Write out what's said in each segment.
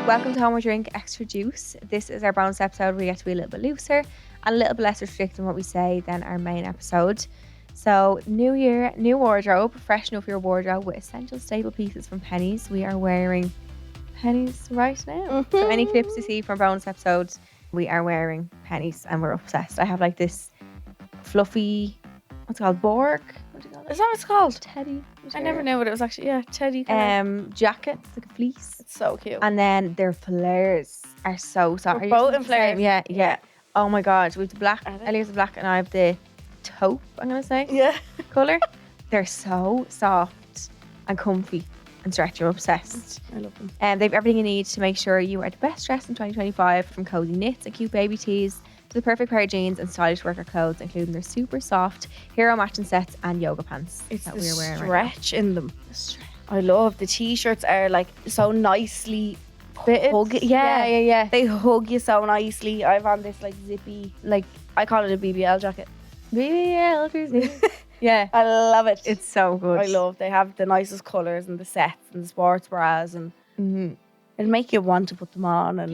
Welcome to Home or Drink Extra Juice. This is our bonus episode where we get to be a little bit looser and a little bit less restricted in what we say than our main episode. So, new year, new wardrobe, freshen up your wardrobe with essential staple pieces from Pennies. We are wearing Pennies right now. So, any clips you see from bonus episodes, we are wearing Pennies and we're obsessed. I have like this fluffy, what's it called, Borg? What do you call it? Is that what it's called? Teddy. I never knew what it was actually. Yeah, teddy. Jacket, it's like a fleece. It's so cute. And then their flares are so soft. We're both in flares. Yeah. Oh my god, we have the black. Are they? Ellie has the black, and I have the taupe. I'm gonna say Yeah. color. They're so soft and comfy and stretchy. I'm obsessed. I love them. And they've everything you need to make sure you are the best dressed in 2025, from cozy knits and cute baby tees to the perfect pair of jeans and stylish worker clothes, including their super soft hero matching sets and yoga pants It's that the we are wearing right now. stretch in them. I love the t-shirts are like so nicely Fitted. hug. Yeah. They hug you so nicely. I've on this like zippy, like I call it a BBL jacket. Yeah. I love it. It's so good. I love. They have the nicest colours and the sets and the sports bras and it'll make you want to put them on and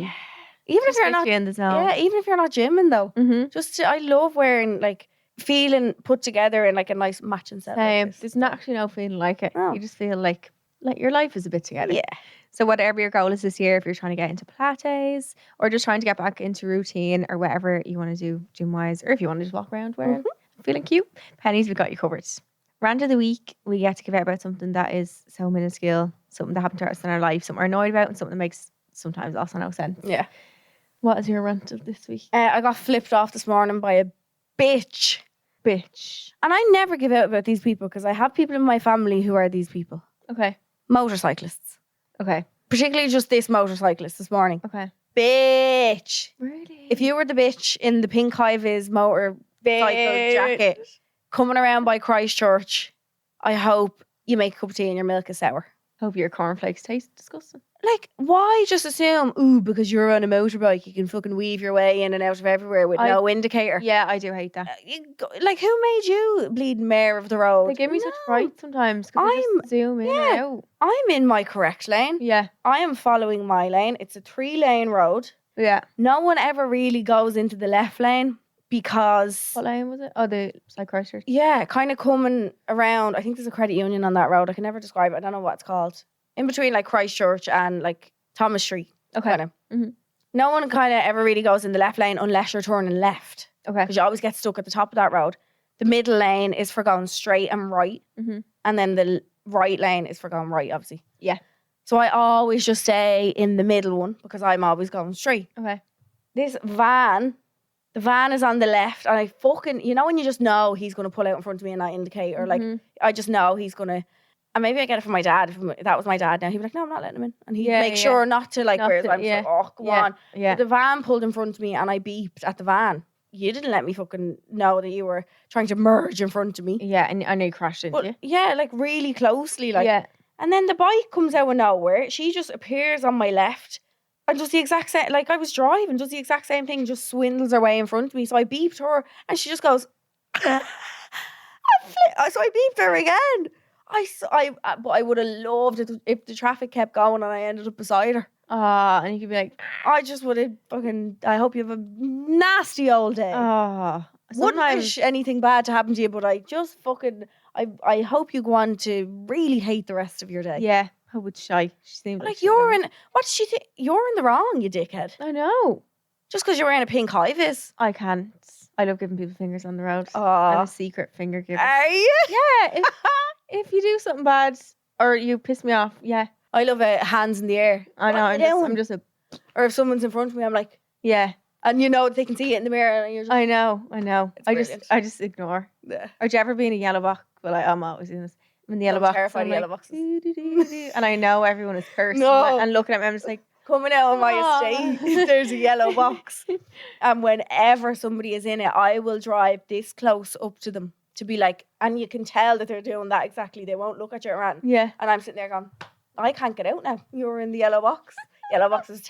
even if you're not in the zone. Yeah, even if you're not gymming though. Mm-hmm. I love wearing like feeling put together in like a nice matching set. Same. Like this. There's not actually no feeling like it. No. You just feel like your life is a bit together. Yeah. So whatever your goal is this year, if you're trying to get into Pilates or just trying to get back into routine or whatever you want to do gym wise, or if you want to just walk around wearing feeling cute, Pennies, we've got you covered. Rant of the week, we get to give out about something that is so minuscule, something that happened to us in our life, something we're annoyed about, and something that makes sometimes also no sense. Yeah. What is your rant of this week? I got flipped off this morning by a bitch. Bitch. And I never give out about these people because I have people in my family who are these people. Okay. Motorcyclists. Okay. Particularly just this motorcyclist this morning. Okay. Bitch. Really? If you were the bitch in the pink high-vis motorcycle jacket coming around by Christchurch, I hope you make a cup of tea and your milk is sour. Hope your cornflakes taste disgusting. Like, why just assume, because you're on a motorbike, you can fucking weave your way in and out of everywhere with no indicator? Yeah, I do hate that. Like, who made you bleeding mayor of the road? They give me such fright sometimes. I'm- Just zoom in and out. I'm in my correct lane. Yeah. I am following my lane. It's a 3-lane road. Yeah. No one ever really goes into the left lane because, What lane was it? Oh, the side Christchurch. yeah, kind of coming around. I think there's a credit union on that road. I can never describe it. I don't know what it's called. In between like Christchurch and like Thomas Street. Okay. Kinda. Mhm. No one kind of ever really goes in the left lane unless you're turning left. Okay. Because you always get stuck at the top of that road. The middle lane is for going straight and right. Mhm. And then the right lane is for going right, obviously. Yeah. So I always just stay in the middle one because I'm always going straight. Okay. This van, the van is on the left and I fucking, you know when you just know he's going to pull out in front of me and not indicate, or like, I just know he's going to, and maybe I get it from my dad. If that was my dad now, he'd be like, no, I'm not letting him in. And he'd make sure not to, like, Not whereas to- I'm just like, oh, come on. Yeah. But the van pulled in front of me and I beeped at the van. You didn't let me fucking know that you were trying to merge in front of me. Yeah, and I know you crashed into But you. yeah, like really closely. Like, Yeah. and then the bike comes out of nowhere. She just appears on my left and does the exact same, like I was driving, does the exact same thing, just swindles her way in front of me. So I beeped her and she just goes, so I beeped her again. But I would have loved it if the traffic kept going and I ended up beside her. And you could be like, I just would have fucking, I hope you have a nasty old day. oh. Wouldn't Sometimes, wish anything bad to happen to you, but I just fucking, I hope you go on to really hate the rest of your day. yeah, I would shy. She seemed Like she you're was- in, what does she think? You're in the wrong, you dickhead. I know. Just because you're wearing a pink high-vis. I can't. I love giving people fingers on the road. Oh. I'm a secret finger giver. Are you? Yeah. If you do something bad or you piss me off, yeah. I love hands in the air. I know. What are you I'm doing? just a. Or if someone's in front of me, I'm like, Yeah. and you know they can see it in the mirror, and you're just, I know. It's brilliant. I just ignore. yeah. Or do you ever be in a yellow box? Well, I'm always in this. I'm in the yellow I'm box. terrified I'm of yellow like, boxes. "Doo-doo-doo-doo-doo," and I know everyone is cursed. No. And looking at me, I'm just like, Coming out on my Aw. estate, there's a yellow box. And whenever somebody is in it, I will drive this close up to them to be like, and you can tell that they're doing that exactly. They won't look at you around. yeah. And I'm sitting there going, I can't get out now. You're in the yellow box. Yellow box is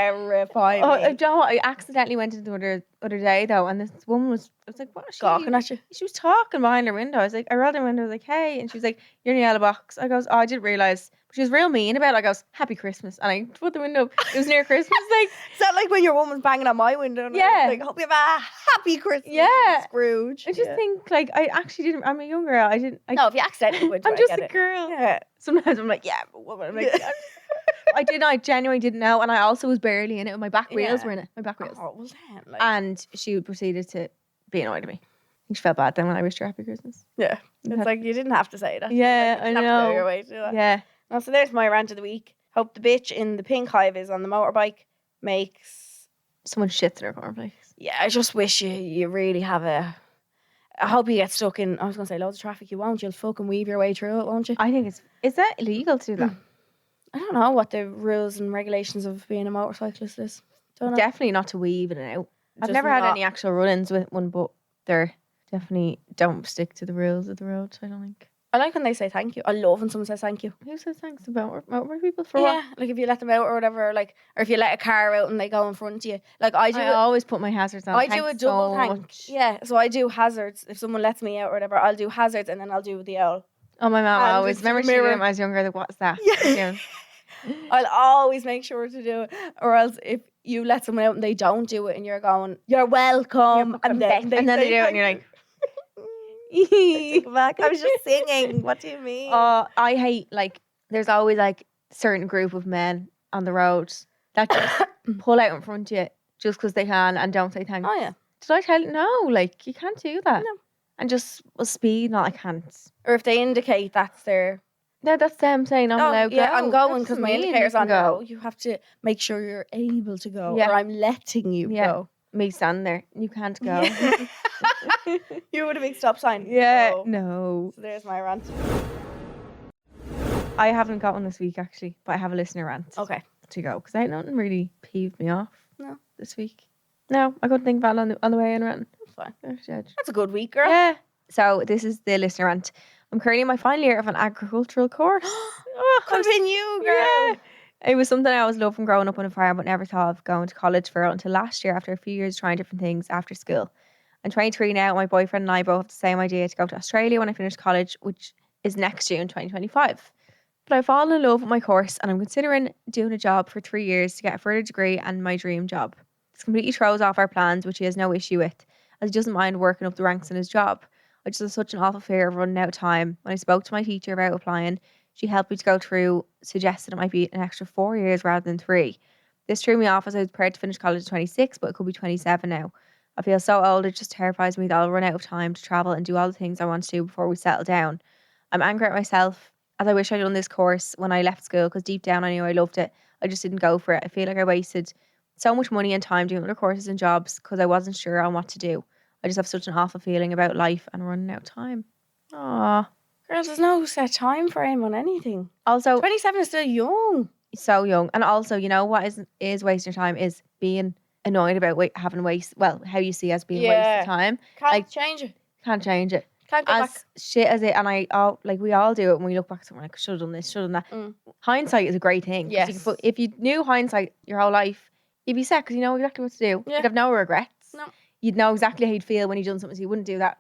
terrifying. Oh, me. do you know what? I accidentally went into the other day though, and this woman was, I was like, what is she? Gawking at you. She was talking behind her window. I was like, I rolled her window. I was like, hey. And she was like, you're in the yellow box. I goes, oh, I didn't realise. But she was real mean about it. I goes, Happy Christmas. And I put the window up. It was near Christmas. Like, Is that like when your woman's banging on my window? And Yeah. I'm like, hope you have a happy Christmas, Yeah. Scrooge. I just think, like, I actually didn't. I'm a young girl. I didn't. No, if you accidentally would, I'm just a girl. Yeah. Sometimes I'm like, yeah, but woman. I'm like, I genuinely didn't know. And I also was barely in it. My back wheels were in it. My back wheels. Oh, well then. Like, And she proceeded to be annoyed at me. I think she felt bad then when I wished her Happy Christmas. yeah. It's like, you didn't have to say that. Yeah, Like, I you didn't have to go know. your way to do that. Yeah. No, so there's my rant of the week. Hope the bitch in the pink hive is on the motorbike makes... Someone shits in her cornflakes. Yeah, I just wish you really have a... I hope you get stuck in, I was going to say loads of traffic. You won't. You'll fucking weave your way through it, won't you? I think is that illegal to do that? I don't know what the rules and regulations of being a motorcyclist is. Don't know. Definitely not to weave in and out. I've Just never had not- any actual run-ins with one, but they're definitely don't stick to the rules of the road, I don't think. I like when they say thank you. I love when someone says thank you. Who says thanks about motorbike people for Yeah, what? like if you let them out or whatever, like, or if you let a car out and they go in front of you. Like I do. I always put my hazards on. I do a Thanks double so thank. much. Yeah, so I do hazards. If someone lets me out or whatever, I'll do hazards and then I'll do the owl. Oh, my mum And always. just to Remember the she did it mirror. when I was younger. Like, what's that? Yeah. I'll always make sure to do it. Or else if you let someone out and they don't do it and you're going, you're welcome. And then they do it and you're like, take it back. I was just singing. What do you mean? I hate, like, there's always, like, certain group of men on the road that just pull out in front of you just because they can and don't say thanks. Oh, yeah. Did I tell you? No, like, you can't do that. No. And just speed, not I can't. Or if they indicate that's their... No, that's them saying I'm allowed to go. I'm going That's because my mean, indicator's you on. can No, go. you have to make sure you're able to go. Yeah. Or I'm letting you go. Me standing there. You can't go. You would have big stop sign. Yeah, Oh. no. So there's my rant. I haven't got one this week actually, but I have a listener rant Okay. to go because I had nothing really peeved me off. No. This week. No, I couldn't think of it on the way in ranting. That's fine. Oh, shit. That's a good week, girl. Yeah. So this is the listener rant. I'm currently in my final year of an agricultural course. Oh, Could have been you, girl. yeah. It was something I always loved from growing up on a farm, but never thought of going to college for until last year after a few years trying different things after school. I'm 23 now. My boyfriend and I both have the same idea to go to Australia when I finish college, which is next June 2025. But I've fallen in love with my course and I'm considering doing a job for 3 years to get a further degree and my dream job. This completely throws off our plans, which he has no issue with, as he doesn't mind working up the ranks in his job. I just have such an awful fear of running out of time. When I spoke to my teacher about applying, she helped me to go through, suggested it might be an extra 4 years rather than 3. This threw me off as I was prepared to finish college at 26, but it could be 27 now. I feel so old, it just terrifies me that I'll run out of time to travel and do all the things I want to do before we settle down. I'm angry at myself as I wish I'd done this course when I left school because deep down I knew I loved it. I just didn't go for it. I feel like I wasted so much money and time doing other courses and jobs because I wasn't sure on what to do. I just have such an awful feeling about life and running out of time. Aww. Girl, there's no set time frame on anything. Also, 27 is still young. so young. And also, you know what is wasting your time is being annoyed about having how you see as being wasted time. Can't Like, change it. Can't change it. Can't go As back. shit as it, and we all do it when we look back. Somewhere like, should have done this, should have done that. Mm. Hindsight is a great thing. 'Cause Yes. if you knew hindsight your whole life, you'd be set because you know exactly what to do. Yeah. You'd have no regrets. No. You'd know exactly how you'd feel when you'd done something. So you wouldn't do that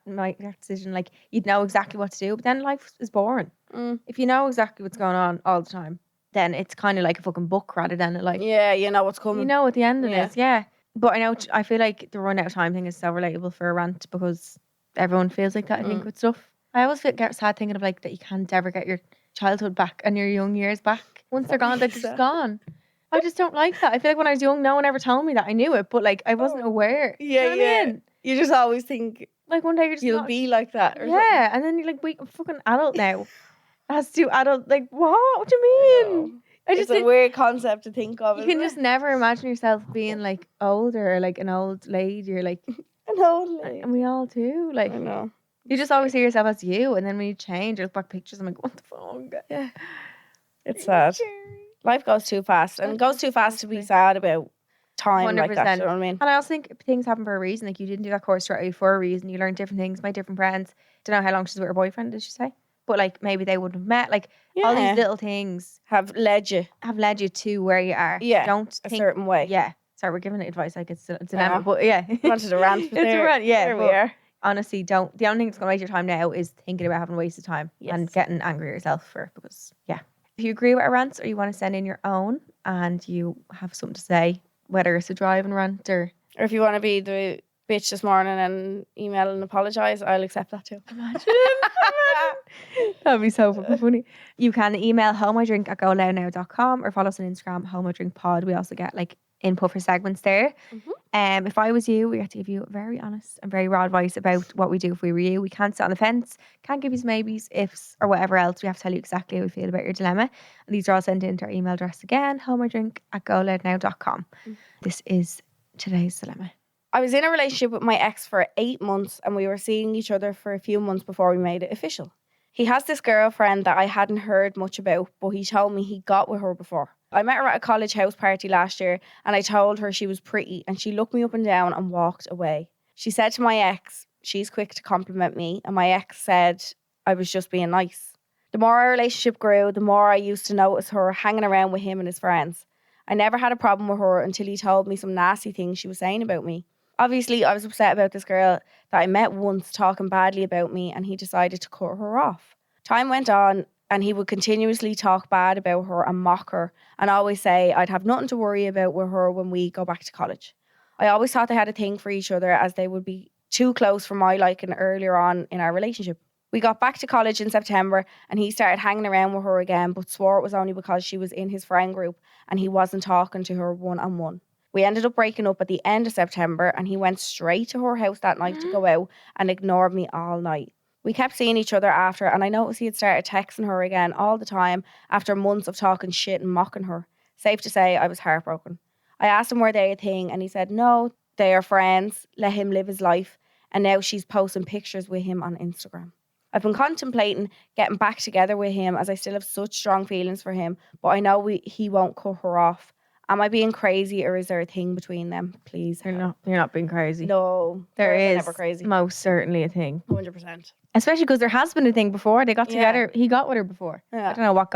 decision. Like, you'd know exactly what to do. But then life is boring. Mm. If you know exactly what's going on all the time, then it's kind of like a fucking book rather than Yeah, you know what's coming. you know what the ending Yeah. is. Yeah. But I feel like the run out of time thing is so relatable for a rant because everyone feels like that, I think, with stuff. I always get sad thinking of like that you can't ever get your childhood back and your young years back. Once they're gone, they're just gone. I just don't like that. I feel like when I was young, no one ever told me that. I knew it, but like I wasn't aware. Yeah, You know what I mean? You just always think Like one day you're just you'll not- be like that. Or yeah, and then you're like, wait, I'm fucking adult now. Has to adult. Like what? What do you mean? something. I It's just a weird concept to think of. you can just never imagine yourself being like older or like an old lady or like, an old lady. and we all do. Like I know. you just always see yourself as you, and then when you change or look back pictures, I'm like, what the fuck? Yeah. It's sad. Life goes too fast, and it goes too fast to be sad about time like that. 100%. You know what I mean? And I also think things happen for a reason. Like you didn't do that course straight away for a reason. You learned different things, met different friends. Don't know how long she's with her boyfriend, did she say? But like maybe they wouldn't have met. Like all Yeah. these little things Have led you have led you to where you are. Yeah, Don't a think. certain way. Yeah. Sorry, we're giving it advice like it's I dilemma, know. but yeah. Wanted to rant, It's but a there- rant, yeah. there we but are. honestly, don't. The only thing that's going to waste your time now is thinking about having wasted time and Yes. getting angry at yourself for it because yeah. If you agree with our rants or you want to send in your own and you have something to say, whether it's a driving rant or if you want to be the bitch this morning and email and apologise, I'll accept that too. Imagine. That'd be so fucking funny. You can email homeidrink@goloudnow.com or follow us on Instagram, homeidrinkpod. We also get like input for segments there. If I was you, we have to give you very honest and very raw advice about what we do if we were you. We can't sit on the fence, can't give you maybes, ifs, or whatever else. We have to tell you exactly how we feel about your dilemma. And these are all sent into our email address again, homeidrink@goloudnow.com. This is today's dilemma. I was in a relationship with my ex for 8 months and we were seeing each other for a few months before we made it official. He has this girlfriend that I hadn't heard much about, but he told me he got with her before. I met her at a college house party last year and I told her she was pretty and she looked me up and down and walked away. She said to my ex, she's quick to compliment me, and my ex said I was just being nice. The more our relationship grew, the more I used to notice her hanging around with him and his friends. I never had a problem with her until he told me some nasty things she was saying about me. Obviously, I was upset about this girl that I met once talking badly about me, and he decided to cut her off. Time went on and he would continuously talk bad about her and mock her and always say I'd have nothing to worry about with her when we go back to college. I always thought they had a thing for each other as they would be too close for my liking earlier on in our relationship. We got back to college in September and he started hanging around with her again, but swore it was only because she was in his friend group and he wasn't talking to her one-on-one. We ended up breaking up at the end of September and he went straight to her house that night to go out and ignored me all night. We kept seeing each other after and I noticed he had started texting her again all the time after months of talking shit and mocking her. Safe to say, I was heartbroken. I asked him were they a thing and he said no, they are friends, let him live his life, and now she's posting pictures with him on Instagram. I've been contemplating getting back together with him as I still have such strong feelings for him, but I know he won't cut her off. Am I being crazy or is there a thing between them? Please. You're not being crazy. No, there is never crazy. Most certainly a thing. 100%. Especially because there has been a thing before. They got together. He got with her before. Yeah. I don't know what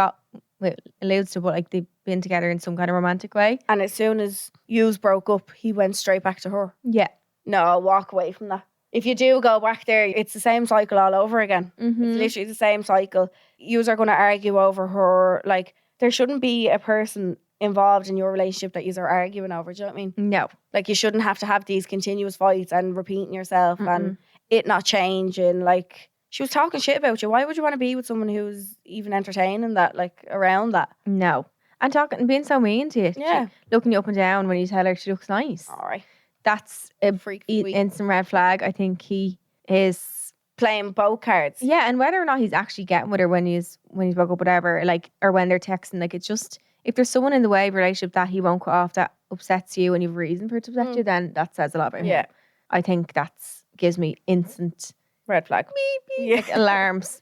alludes to, but like they've been together in some kind of romantic way. And as soon as yous broke up, he went straight back to her. Yeah. No, walk away from that. If you do go back there, it's the same cycle all over again. It's literally the same cycle. Yous are going to argue over her. Like, there shouldn't be a person involved in your relationship that yous are arguing over. Do you know what I mean? No. Like, you shouldn't have to have these continuous fights and repeating yourself and it not changing. Like, she was talking shit about you. Why would you want to be with someone who's even entertaining that, like, around that? No. And being so mean to you. Yeah. Looking you up and down when you tell her she looks nice. All right. That's a Freak instant red flag. I think he is playing both cards. Yeah, and whether or not he's actually getting with her when he's broke up, whatever, like, or when they're texting, like, it's just, if there's someone in the way of a relationship that he won't cut off that upsets you and you've reason for it to upset you, then that says a lot about him. I think that's gives me instant red flag. Beep, beep, like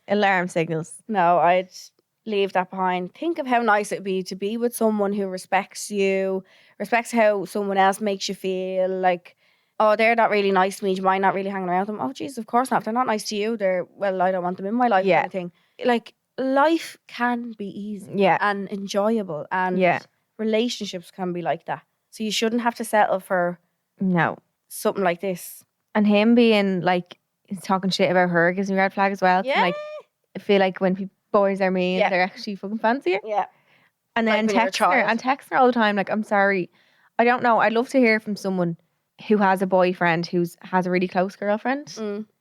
alarm signals. No, I'd leave that behind. Think of how nice it'd be to be with someone who respects you, respects how someone else makes you feel. Like, oh, they're not really nice to me, do you mind not really hanging around them? Oh, Jesus, of course not. If they're not nice to you, I don't want them in my life. Kind of thing. Like, life can be easy and enjoyable, and relationships can be like that. So you shouldn't have to settle for something like this. And him being like, he's talking shit about her gives me a red flag as well. Yeah. Like, I feel like when boys are mean, they're actually fucking fancy her. Yeah. And then texting her all the time, like, I'm sorry. I don't know. I'd love to hear from someone who has a boyfriend who has a really close girlfriend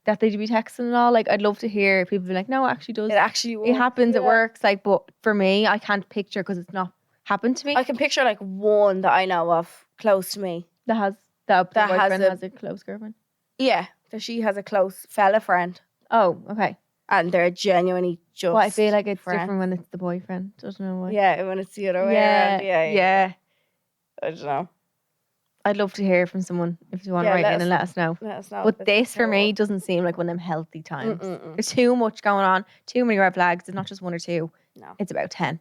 that they'd be texting and all. Like, I'd love to hear people be like, no, it actually does. It actually works. It happens, it works. Like, but for me, I can't picture because it's not happened to me. I can picture like one that I know of close to me that boyfriend has a close girlfriend. Yeah, that she has a close fella friend. Oh, okay. And they're genuinely just. Well, I feel like it's different when it's the boyfriend. I don't know why. Yeah, when it's the other way around. Yeah. I don't know. I'd love to hear from someone if you want to write in and let us know. But this for me doesn't seem like one of them healthy times. There's too much going on, too many red flags. It's not just one or two. No. It's about 10.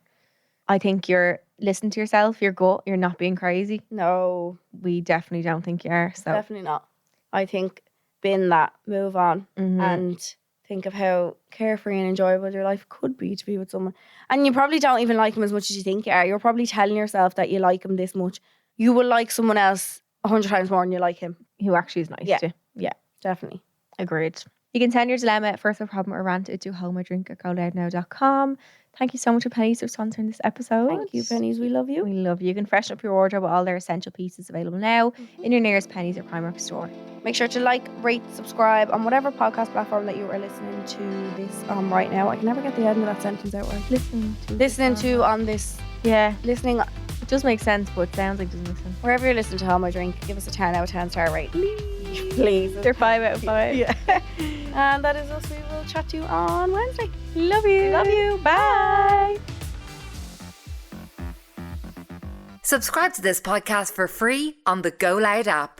I think you're listening to yourself, your gut, you're not being crazy. No. We definitely don't think you are. So definitely not. I think bin that, move on and think of how carefree and enjoyable your life could be to be with someone. And you probably don't even like him as much as you think you are. You're probably telling yourself that you like him this much. You will like someone else 100 times more than you like him. Who actually is nice too. Yeah, definitely. Agreed. You can send your dilemma, first world problem or rant to homeidrink@goloudnow.com. Thank you so much to Pennies for sponsoring this episode. Thank you, Pennies. We love you. We love you. You can freshen up your wardrobe with all their essential pieces available now in your nearest Pennies or Primark store. Make sure to like, rate, subscribe on whatever podcast platform that you are listening to this on right now. I can never get the end of that sentence out right. Listening to on this. Yeah. Listening. It does make sense, but it sounds like it doesn't make sense. Wherever you're listening to Home I Drink, give us a 10 out of 10 star rate. Please. They're 5 out of 5. Yeah. And that is us. We will chat to you on Wednesday. Love you. Love you. Bye. Subscribe to this podcast for free on the GoLoud app.